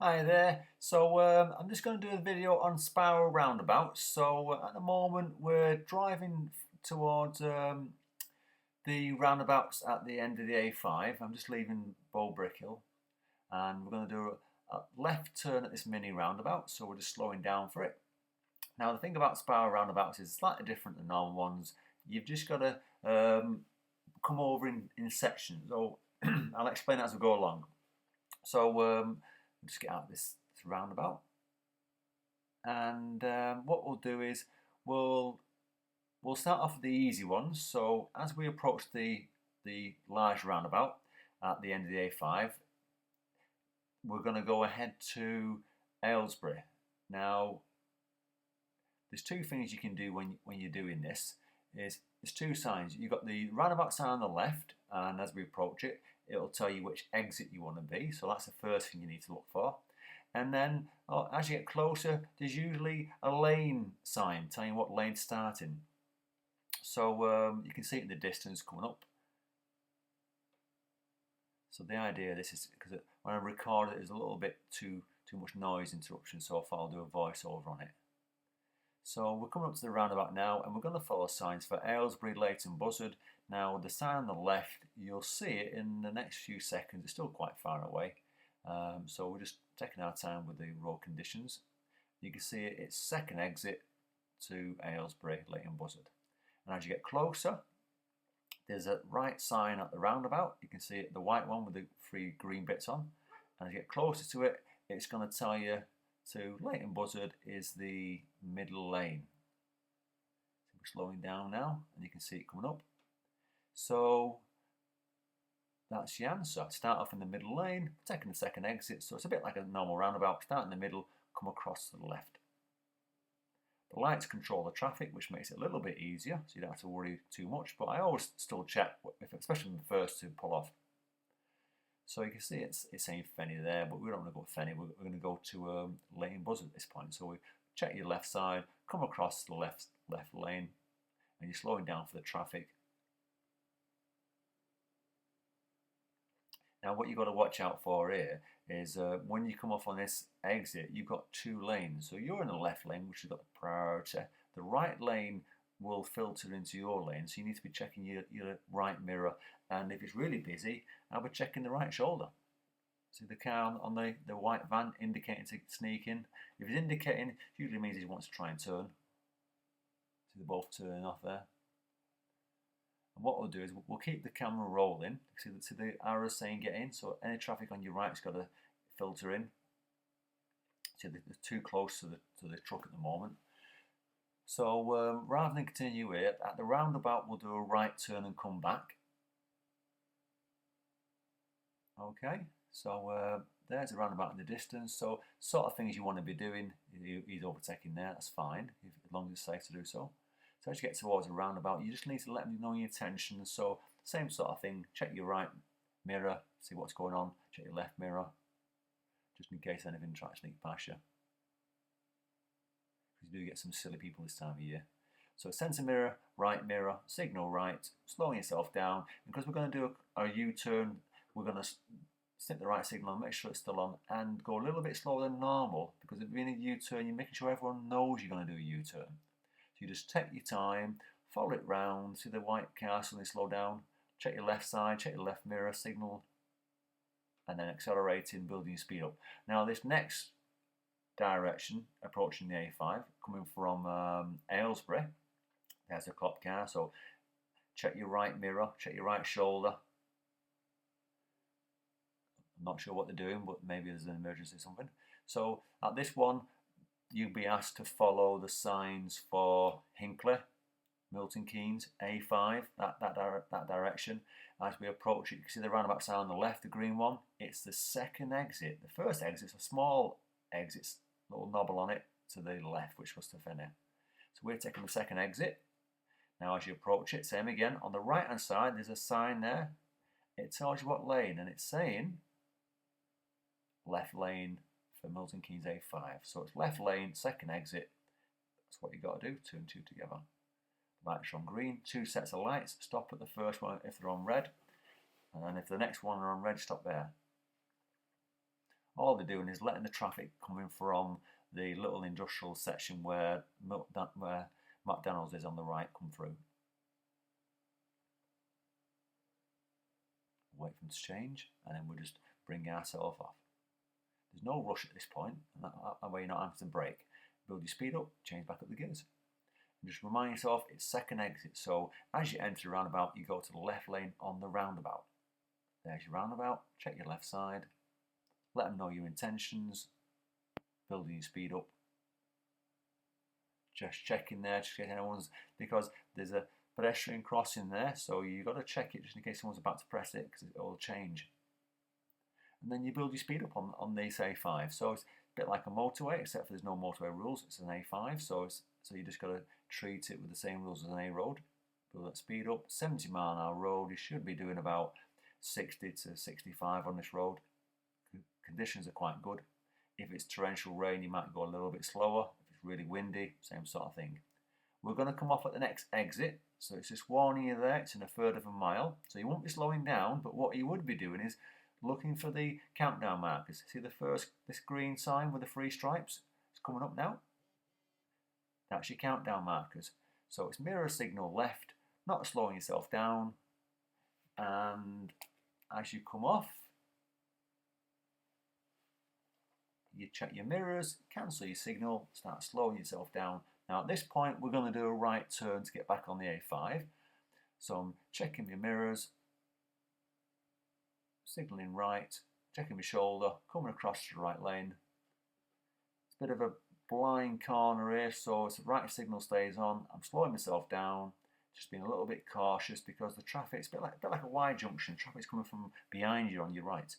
Hi there. I'm just going to do a video on Spiral Roundabouts. At the moment we're driving towards the roundabouts at the end of the A5. I'm just leaving Brickhill, and we're going to do a left turn at this mini roundabout, so we're just slowing down for it. Now the thing about Spiral Roundabouts is slightly different than normal ones. You've just got to come over in sections. So I'll explain as we go along. We'll just get out of this roundabout, and what we'll do is we'll start off with the easy ones. So as we approach the large roundabout at the end of the A5, we're going to go ahead to Aylesbury. Now there's two things you can do when you're doing this. There's two signs. You've got the roundabout sign on the left, and as we approach it, it'll tell you which exit you want to be. So that's the first thing you need to look for. And then as you get closer, there's usually a lane sign telling you what lane to start in. So you can see it in the distance coming up. So the idea of this is, because when I record it, there's a little bit too much noise interruption, so I thought I'll do a voiceover on it. So we're coming up to the roundabout now, and we're going to follow signs for Aylesbury, Leighton Buzzard. Now the sign on the left, you'll see it in the next few seconds. It's still quite far away, so we're just taking our time with the road conditions. You can see it's second exit to Aylesbury, Leighton Buzzard. And as you get closer, there's a right sign at the roundabout. You can see it, the white one with the three green bits on. And as you get closer to it, it's going to tell you to Leighton Buzzard is the middle lane. So we're slowing down now, and you can see it coming up. So that's the answer. Start off in the middle lane, taking the second exit. So it's a bit like a normal roundabout. Start in the middle, come across to the left. The lights control the traffic, which makes it a little bit easier, so you don't have to worry too much. But I always still check, especially in the first to pull off. So you can see it's saying Fenny there, but we don't want to go to Fenny. We're going to go to Leighton Buzzard at this point. So we check your left side, come across the left lane, and you're slowing down for the traffic. Now what you've got to watch out for here is when you come off on this exit, you've got two lanes. So you're in the left lane, which has got the priority. The right lane will filter into your lane, so you need to be checking your right mirror, and if it's really busy, I'll be checking the right shoulder. See the car on the white van indicating to sneak in. If it's indicating, it usually means he wants to try and turn. See they're both turning off there. And what we'll do is we'll keep the camera rolling. See the arrow saying get in, so any traffic on your right's got to filter in. See they're too close to the truck at the moment. So rather than continue here, at the roundabout we'll do a right turn and come back. Okay, so there's a roundabout in the distance. So sort of things you want to be doing, he's overtaking there, that's fine, as long as it's safe to do so. So as you get towards a roundabout, you just need to let them know your intention. So same sort of thing, check your right mirror, see what's going on, check your left mirror, just in case anything tries to sneak past you. Because you do get some silly people this time of year. So centre mirror, signal right, slowing yourself down. And because we're going to do a U-turn, we're going to snip the right signal and make sure it's still on, and go a little bit slower than normal, because if you're in a U-turn, you're making sure everyone knows you're going to do a U-turn. So you just take your time, follow it round, see the white car suddenly slow down, check your left side, check your left mirror, signal, and then accelerating, building your speed up. Now this next direction, approaching the A5, coming from Aylesbury, there's a cop car, so check your right mirror, check your right shoulder. I'm not sure what they're doing, but maybe there's an emergency or something. So at this one, you'll be asked to follow the signs for Hinkler, Milton Keynes, A5, that direction. As we approach it, you can see the roundabout sign on the left, the green one. It's the second exit. The first exit's a small exit, little knobble on it to the left, which was to Fenny. So we're taking the second exit. Now as you approach it, same again. On the right hand side, there's a sign there. It tells you what lane, and it's saying left lane for Milton Keynes A5. So it's left lane, second exit. That's what you've got to do, two and two together. Lights are on green, two sets of lights. Stop at the first one if they're on red, and then if the next one are on red, stop there. All they're doing is letting the traffic coming from the little industrial section where McDonald's is on the right come through. Wait for them to change, and then we'll just bring ourselves off. There's no rush at this point, and that way you're not having to brake. Build your speed up, change back up the gears. And just remind yourself it's second exit, so as you enter the roundabout, you go to the left lane on the roundabout. There's your roundabout, check your left side, let them know your intentions, building your speed up. Just checking there, just in case anyone's, because there's a pedestrian crossing there, so you've got to check it just in case someone's about to press it, because it will change. And then you build your speed up on this A5. So it's a bit like a motorway, except for there's no motorway rules. It's an A5, so you just got to treat it with the same rules as an A road. Build that speed up. 70 mile an hour road, you should be doing about 60 to 65 on this road. Conditions are quite good. If it's torrential rain, you might go a little bit slower. If it's really windy, same sort of thing. We're going to come off at the next exit, so it's just warning you there. It's in a third of a mile, so you won't be slowing down, but what you would be doing is looking for the countdown markers. See this green sign with the 3 stripes? It's coming up now. That's your countdown markers. So it's mirror signal left, not slowing yourself down. And as you come off, you check your mirrors, cancel your signal, start slowing yourself down. Now at this point, we're going to do a right turn to get back on the A5. So I'm checking my mirrors, signalling right, checking my shoulder, coming across to the right lane. It's a bit of a blind corner here, so if the right signal stays on, I'm slowing myself down, just being a little bit cautious because the traffic's a bit like a Y junction. Traffic's coming from behind you on your right.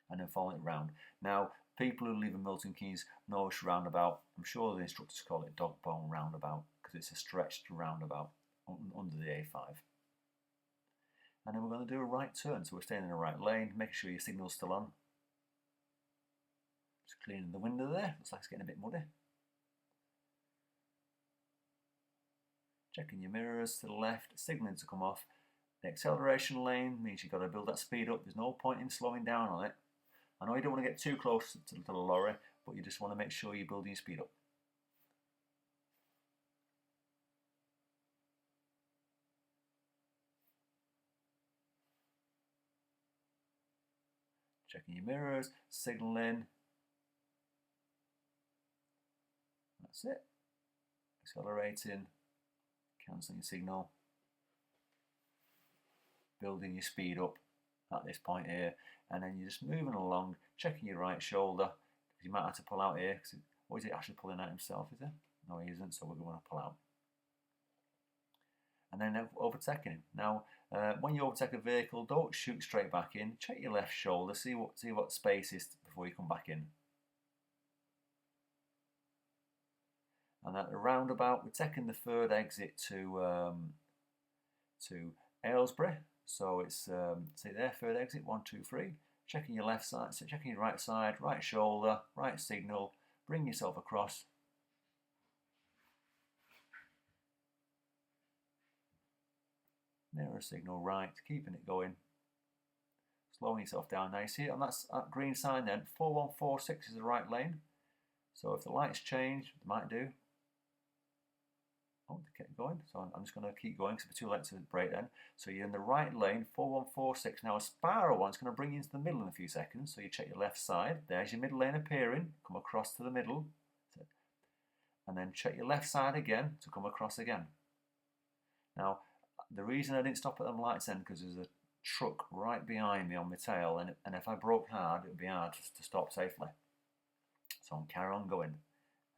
And then following it round. Now, people who live in Milton Keynes know this roundabout. I'm sure the instructors call it dog bone roundabout because it's a stretched roundabout under the A5. And then we're going to do a right turn, so we're staying in the right lane, making sure your signal's still on. Just cleaning the window there, looks like it's getting a bit muddy. Checking your mirrors to the left, signalling to come off. The acceleration lane means you've got to build that speed up. There's no point in slowing down on it. I know you don't want to get too close to the lorry, but you just want to make sure you're building your speed up. Checking your mirrors, signalling. That's it. Accelerating, cancelling your signal, building your speed up at this point here, and then you're just moving along, checking your right shoulder, because you might have to pull out here, because or is he actually pulling out himself, is he? No, he isn't, so we're going to pull out. And then overtaking him. Now, when you overtake a vehicle, don't shoot straight back in. Check your left shoulder, see what space is before you come back in. And at the roundabout, we're taking the third exit to Aylesbury. So it's see there, third exit, 1, 2, 3. Checking your left side, so checking your right side, right shoulder, right signal. Bring yourself across. Mirror signal right, keeping it going. Slowing yourself down. Now you see it on that green sign then, 4146 is the right lane. So if the lights change, they might do. Oh, they kept going, so I'm just going to keep going because it'll be too late to brake then. So you're in the right lane, 4146. Now a spiral one's going to bring you into the middle in a few seconds. So you check your left side. There's your middle lane appearing. Come across to the middle. And then check your left side again to come across again. Now, the reason I didn't stop at them lights then because there's a truck right behind me on my tail, and if I broke hard, it would be hard to stop safely. So I'm carry on going.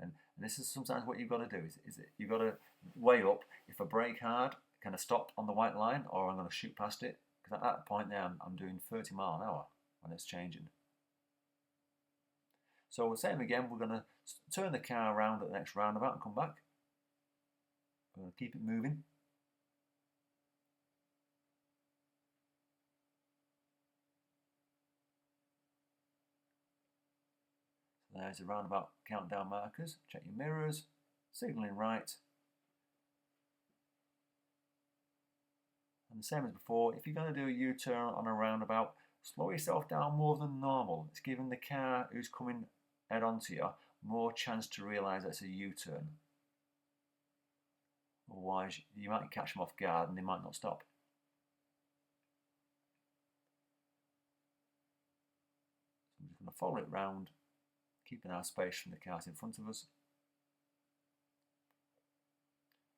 And this is sometimes what you've got to do, is you've got to weigh up, if I brake hard, can I stop on the white line, or I'm going to shoot past it? Because at that point there, I'm doing 30 mile an hour when it's changing. So we're saying again, we're going to turn the car around at the next roundabout and come back. We're going to keep it moving. There's the roundabout countdown markers. Check your mirrors, signalling right. And the same as before, if you're going to do a U-turn on a roundabout, slow yourself down more than normal. It's giving the car who's coming head on to you more chance to realise it's a U-turn. Otherwise, you might catch them off guard and they might not stop. So I'm just going to follow it round, keeping our space from the cars in front of us.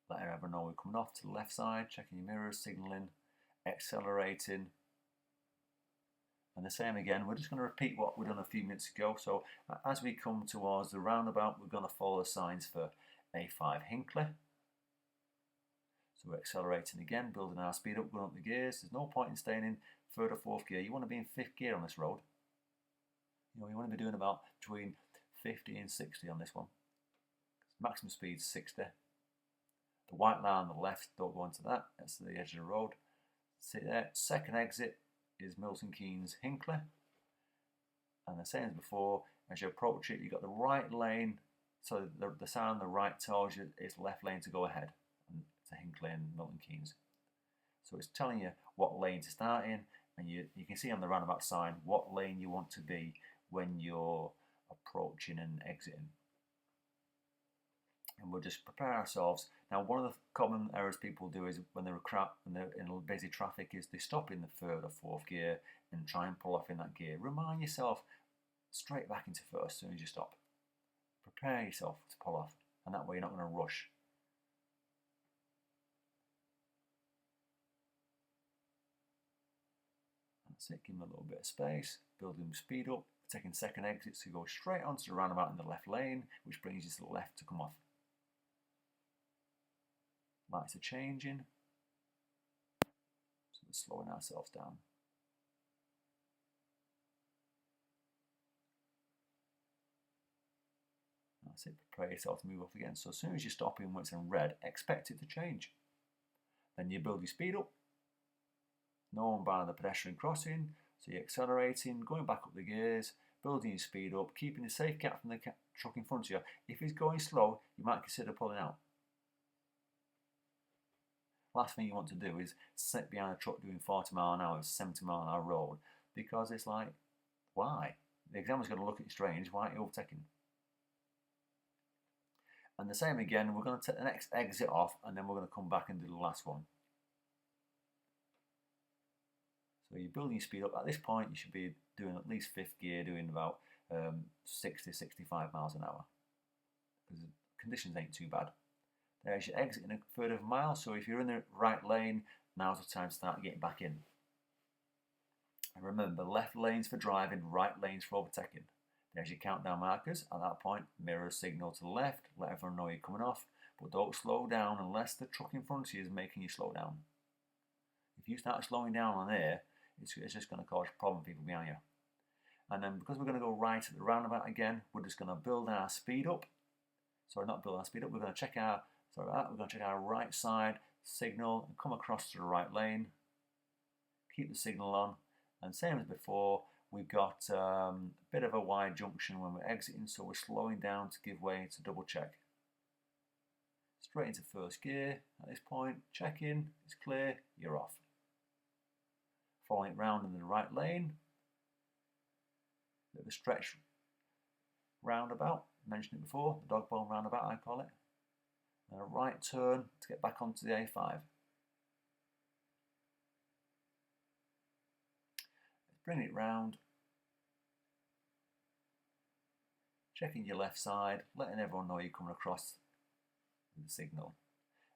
Let everyone know we're coming off to the left side, checking your mirrors, signalling, accelerating. And the same again, we're just going to repeat what we've done a few minutes ago. So as we come towards the roundabout, we're going to follow the signs for A5 Hinkler. So we're accelerating again, building our speed up, going up the gears. There's no point in staying in third or fourth gear. You want to be in fifth gear on this road. You know, you want to be doing about between 50 and 60 on this one. Maximum speed is 60. The white line on the left, don't go into that. That's the edge of the road. See there, second exit is Milton Keynes Hinkler. And the same as before, as you approach it, you've got the right lane. So the sign on the right tells you it's left lane to go ahead. And to Hinkler and Milton Keynes. So it's telling you what lane to start in, and you can see on the roundabout sign what lane you want to be when you're approaching and exiting. And we'll just prepare ourselves. Now, one of the common errors people do is when they're in busy traffic is they stop in the third or fourth gear and try and pull off in that gear. Remind yourself straight back into first as soon as you stop. Prepare yourself to pull off, and that way you're not going to rush. That's it, give them a little bit of space, building speed up, taking second exits to go straight onto the roundabout in the left lane, which brings you to the left to come off. Lights are changing, so we're slowing ourselves down. That's it, prepare yourself to move off again. So as soon as you're stopping when it's in red, expect it to change. Then you build your speed up, known by the pedestrian crossing, so you're accelerating, going back up the gears, building your speed up, keeping a safe gap from the truck in front of you. If it's going slow, you might consider pulling out. Last thing you want to do is sit behind a truck doing 40 mile an hour, 70 mile an hour road, because it's like, why? The examiner's going to look at you strange, why aren't you overtaking? And the same again, we're going to take the next exit off, and then we're going to come back and do the last one. So you're building your speed up. At this point, you should be doing at least fifth gear, doing about 60, 65 miles an hour. Because the conditions ain't too bad. There's your exit in a third of a mile. So if you're in the right lane, now's the time to start getting back in. And remember, left lanes for driving, right lanes for overtaking. There's your countdown markers. At that point, mirror signal to the left. Let everyone know you're coming off. But don't slow down unless the truck in front of you is making you slow down. If you start slowing down on there, it's just going to cause a problem for people behind you. And then because we're going to go right at the roundabout again, we're just going to build our speed up. Sorry, not build our speed up. We're going to check our right side signal and come across to the right lane. Keep the signal on, and same as before, we've got a bit of a wide junction when we're exiting, so we're slowing down to give way to double check. Straight into first gear at this point. Check in. It's clear. You're off. Following it round in the right lane. Bit of a stretch roundabout. Mentioned it before, the dog bone roundabout I call it. And a right turn to get back onto the A5. Let's bring it round. Checking your left side, letting everyone know you're coming across with the signal.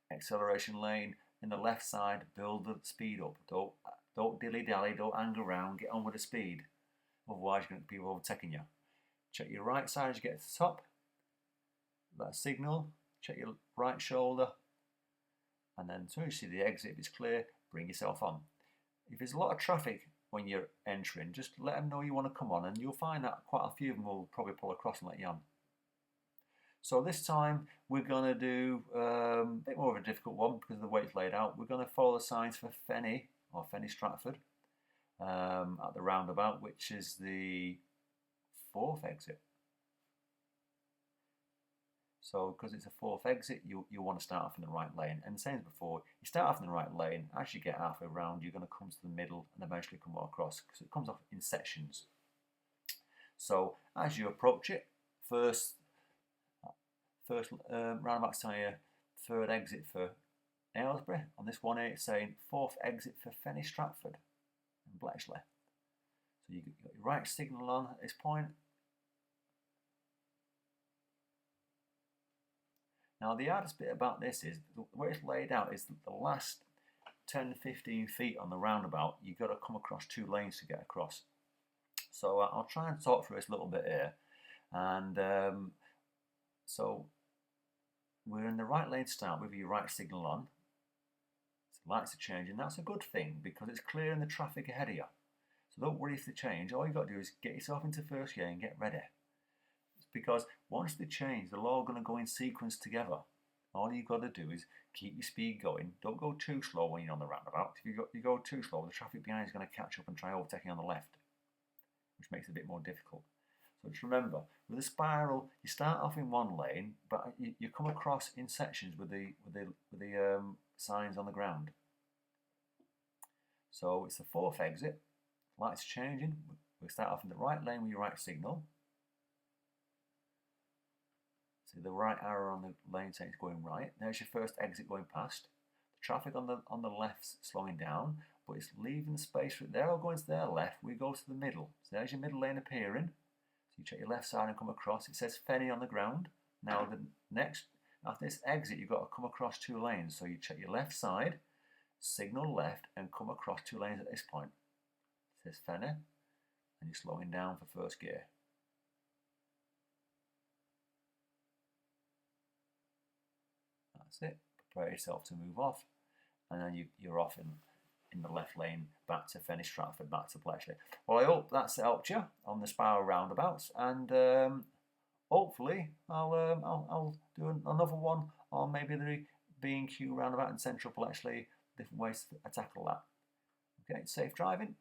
Acceleration lane in the left side, build the speed up. Don't dilly-dally, don't hang around, get on with the speed. Otherwise you're going to be people overtaking you. Check your right side as you get to the top. That signal, check your right shoulder. And then as soon as you see the exit, if it's clear, bring yourself on. If there's a lot of traffic when you're entering, just let them know you want to come on, and you'll find that quite a few of them will probably pull across and let you on. So this time we're going to do a bit more of a difficult one because of the way it's laid out. We're going to follow the signs for Fenny Stratford at the roundabout, which is the fourth exit. So because it's a fourth exit, you want to start off in the right lane. And same as before, you start off in the right lane. As you get halfway around, you're going to come to the middle and eventually come across, because it comes off in sections. So as you approach it, first roundabout tyre, third exit for Aylesbury. On this 1A, it's saying fourth exit for Fenny Stratford and Bletchley. So you've got your right signal on at this point. Now the hardest bit about this is the way it's laid out is that the last 10-15 feet on the roundabout, you've got to come across two lanes to get across. So I'll try and talk through this a little bit here. And so we're in the right lane to start with your right signal on. So lights are changing. That's a good thing because it's clearing the traffic ahead of you. So don't worry if they change. All you've got to do is get yourself into first gear and get ready. Because once they change, they're all going to go in sequence together. All you've got to do is keep your speed going. Don't go too slow when you're on the roundabout. If you go too slow, the traffic behind is going to catch up and try overtaking on the left, which makes it a bit more difficult. So just remember, with a spiral, you start off in one lane, but you come across in sections with the signs on the ground. So it's the fourth exit. Lights changing. We start off in the right lane with your right signal. See the right arrow on the lane saying it's going right. There's your first exit going past. The traffic on the left's slowing down, but it's leaving space for it. They're all going to their left. We go to the middle. So there's your middle lane appearing. So you check your left side and come across. It says Fenny on the ground. Now the next, after this exit, you've got to come across two lanes. So you check your left side, signal left, and come across two lanes at this point. It says Fenny, and you're slowing down for first gear. That's it. Prepare yourself to move off, and then you're off in the left lane back to Fenny Stratford, back to Bletchley. Well, I hope that's helped you on the Spiral Roundabouts, and hopefully I'll do another one on maybe the B&Q roundabout in central Bletchley, different ways to tackle that. Okay, safe driving.